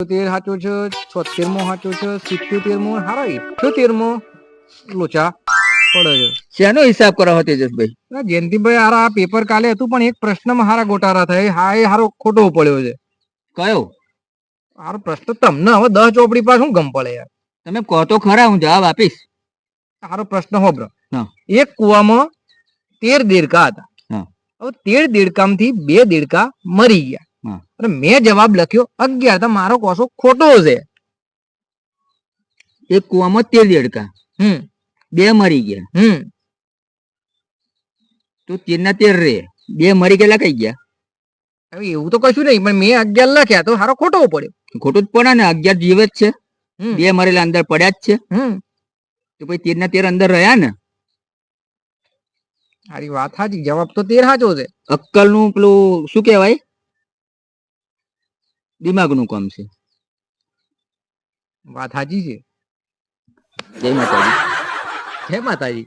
તેર સાચો છે, 76મો સાચો છે, 77મો હારો 78મો લોચા પડે છે. શેનો હિસાબ કરાવો તેજસભાઈ? જયંતિભાઈ હારા આ પેપર કાલે હતું પણ એક પ્રશ્નમાં હારા ગોટાળા થાય. હા એ હારો ખોટો પડ્યો છે. કયો? હારો પ્રશ્ન તમને હવે 10 ચોપડી પાસે શું ગમ પડે યાર? તમે કહો તો ખરા, હું જવાબ આપીશ. હારો પ્રશ્ન હોબરો. હા. એક કુવામાં 13 દેડકા હતા. હવે 13 દેડકામાંથી 2 દેડકા મરી ગયા અને મેં જવાબ લખ્યો 11. તો મારો કોસો ખોટો છે. એક કુવામાં 13 દેડકા 2 મરી ગયા. તો 13 ના 13 રે, 2 મરી ગયેલા કઈ ગયા? હવે એવું તો કશું નહીં, પણ મેં 11 લખ્યા તો હારો ખોટો પડ્યો. ખોટું જ પડે ને, 11 જીવે જ છે, 2 મરેલા અંદર પડ્યા જ છે. તો પછી 13 ના 13 અંદર રહ્યા ને. સારી વાત સાચી, જવાબ તો 13 સાચો છે. અક્કલ નું પેલું શું કેવાય, દિમાગ નું કામ છે. વાત સાચી છે. જય માતાજી. જય માતાજી.